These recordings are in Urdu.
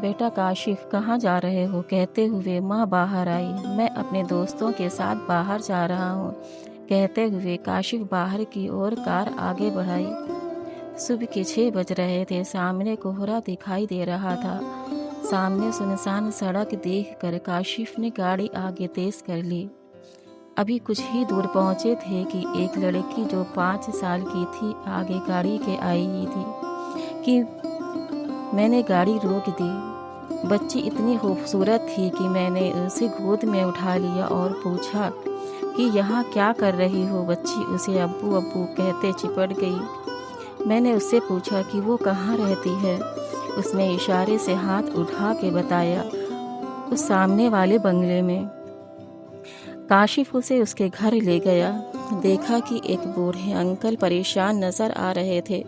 بیٹا کاشف کہاں جا رہے ہو؟ کہتے ہوئے ماں باہر آئی۔ میں اپنے دوستوں کے ساتھ باہر جا رہا ہوں، کہتے ہوئے کاشف باہر کی اور کار آگے بڑھائی۔ صبح کے 6 بج رہے تھے۔ سامنے کوہرا دکھائی دے رہا تھا۔ سامنے سنسان سڑک دیکھ کر کاشف نے گاڑی آگے تیز کر لی۔ ابھی کچھ ہی دور پہنچے تھے کہ ایک لڑکی جو 5 سال کی تھی آگے گاڑی کے آئی تھی کہ میں نے گاڑی روک دی۔ بچی اتنی خوبصورت تھی کہ میں نے اسے گود میں اٹھا لیا اور پوچھا کہ یہاں کیا کر رہی ہو؟ بچی اسے ابو ابو کہتے چپٹ گئی۔ میں نے اس سے پوچھا کہ وہ کہاں رہتی ہے؟ اس نے اشارے سے ہاتھ اٹھا کے بتایا، اس سامنے والے بنگلے میں۔ کاشف اسے اس کے گھر لے گیا۔ دیکھا کہ ایک بوڑھے انکل پریشان نظر آ رہے تھے۔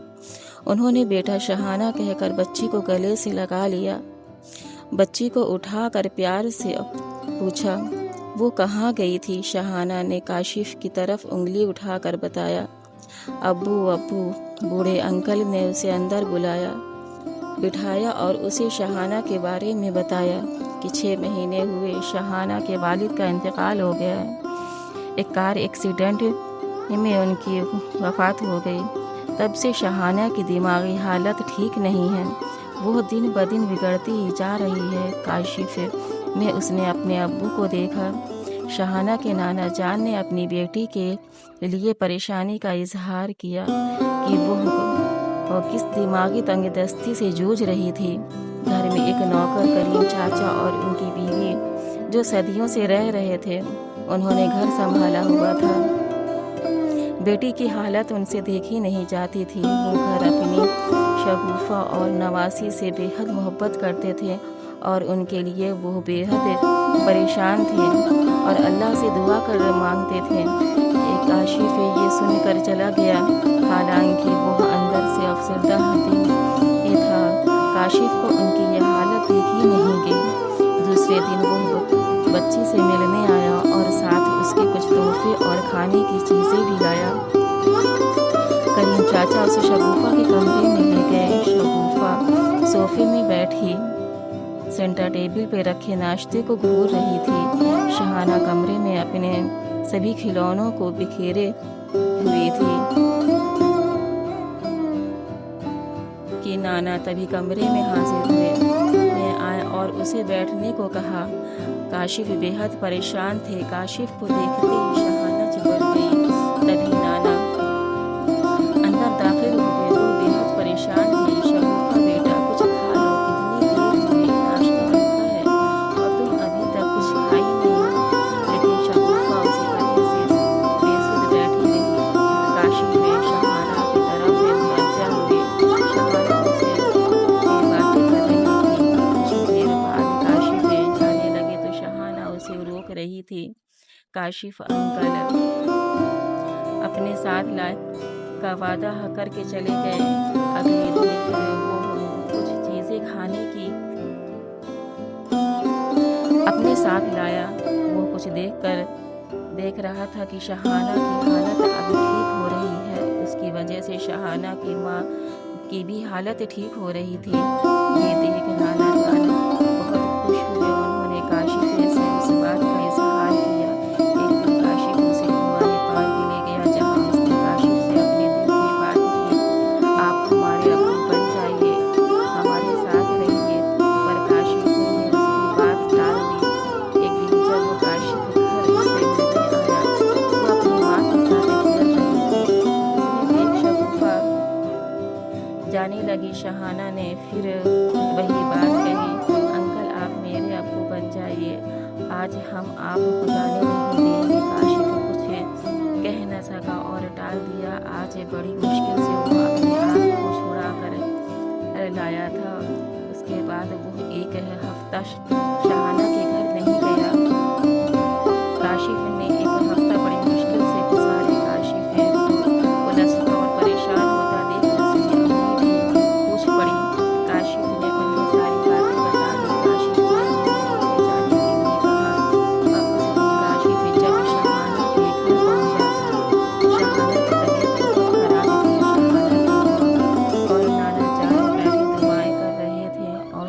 انہوں نے بیٹا شہانہ کہہ کر بچی کو گلے سے لگا لیا۔ بچی کو اٹھا کر پیار سے پوچھا، وہ کہاں گئی تھی؟ شہانہ نے کاشف کی طرف انگلی اٹھا کر بتایا، ابو ابو۔ بوڑھے انکل نے اسے اندر بٹھایا اور اسے شہانہ کے بارے میں بتایا کہ 6 مہینے ہوئے شہانہ کے والد کا انتقال ہو گیا ہے۔ ایک کار ایکسیڈنٹ میں ان کی وفات ہو گئی۔ تب سے شہانہ کی دماغی حالت ٹھیک نہیں ہے، وہ دن بدن بگڑتی ہی جا رہی ہے۔ کاشف میں اس نے اپنے ابو کو دیکھا۔ شہانہ کے نانا جان نے اپنی بیٹی کے لیے پریشانی کا اظہار کیا کہ وہ کس دماغی تنگ دستی سے جوجھ رہی تھی۔ گھر میں ایک نوکر کریم چاچا اور ان کی بیوی جو صدیوں سے رہ رہے تھے، انہوں نے گھر سنبھالا ہوا تھا۔ بیٹی کی حالت ان سے دیکھی نہیں جاتی تھی۔ وہ گھر اپنی شگوفہ اور نواسی سے بے حد محبت کرتے تھے اور ان کے لیے وہ بے حد پریشان تھے اور اللہ سے دعا کر مانگتے تھے۔ کاشف یہ سن کر چلا گیا، حالانکہ وہ اندر سے افسردہ دل تھا۔ کاشف کو ان کی یہ حالت دیکھی نہیں گئی۔ دوسرے دن وہ بچی سے ملنے آیا اور ساتھ اس کے کچھ تحفے اور کھانے کی چیزیں بھی لایا۔ کریم چاچا اسے شگوفہ کے کمرے میں لے گئے۔ شگوفہ صوفے میں بیٹھی سینٹر ٹیبل پہ رکھے ناشتے کو گھور رہی تھی۔ شہانہ کمرے میں اپنے سبھی کھلونوں کو بکھیرے ہوئی تھی کہ نانا تبھی کمرے میں حاضر ہوئے۔ میں آئے اور اسے بیٹھنے کو کہا۔ کاشف بے حد پریشان تھے۔ کاشف کو دیکھتے ہی شہانہ چپٹ گئی۔ تبھی نانا اندر داخل ہوئے۔ وہ بے حد پریشان تھی۔ شگوفہ بیٹا کچھ کھا لو، کتنی دیر ہوئی، ناشتہ رکھا ہے اور تم ابھی تک کچھ کھائی نہیں۔ لیکن شگوفہ اسی طرح سے بے سود بیٹھی رہی۔ کاشف شہانہ کی طرف متوجہ ہوئے۔ شہانہ اسے باتیں کر رہی تھی۔ کچھ دیر بعد کاشف جانے لگے تو شہانہ اسے روک رہی تھی۔ کاشف انکل اپنے ساتھ لائے کا وعدہ کر کے چلے گئے۔ اگلے دن وہ کچھ چیزیں کھانے کی اپنے ساتھ لایا۔ وہ کچھ دیکھ رہا تھا کہ شہانہ کی حالت اب ٹھیک ہو رہی ہے۔ اس کی وجہ سے شہانہ کی ماں کی بھی حالت ٹھیک ہو رہی تھی۔ یہ دیکھ نانا جان بہت خوش ہوئے۔ انہوں نے کاشف سے اس بات کا اظہار کیا۔ ایک دن کاشف اسے گھمانے پارک لے گیا، جہاں اس نے کاشف سے اپنے دل کی بات کی، آپ ہمارے ابو بن جائیے، ہمارے ساتھ رہیے۔ پر کاشف نے اس کی بات ٹال دی۔ ایک دن جب وہ کاشف گھر سے ملنے آیا، وہ اپنی ماں کے ساتھ کھیل رہی تھی۔ اس نے دیکھ شگوفہ جانے لگی۔ شہانہ نے پھر وہی بات کہی، انکل آپ میرے ابو بن جائیے، آج ہم آپ کو جانے نہیں دیں گے۔ کاشف کچھ کہہ نہ سکا اور ٹال دیا۔ آج بڑی مشکل سے وہ اپنے آپ کو چھڑا کر لایا تھا۔ اس کے بعد وہ ایک ہفتہ شہانہ کے گھر نہیں گیا۔ کاشف نے ایک ہفتہ بڑی مشکل سے گزارے۔ کاشف کو الجھتا اور پریشان ہوتا دیکھ اس کی امی بھی پوچھ پڑی۔ کاشف نے انہیں ساری باتیں بتا دی۔ کاشف کی امی نے اسے جانے کے لیے کہا۔ اس دن کاشف جب شہانہ کے گھر پہنچا، شہانہ کی طبیعت بہت خراب تھی۔ شہانہ کی ماں اور نانا جان بیٹھے دعائیں کر رہے تھے اور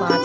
5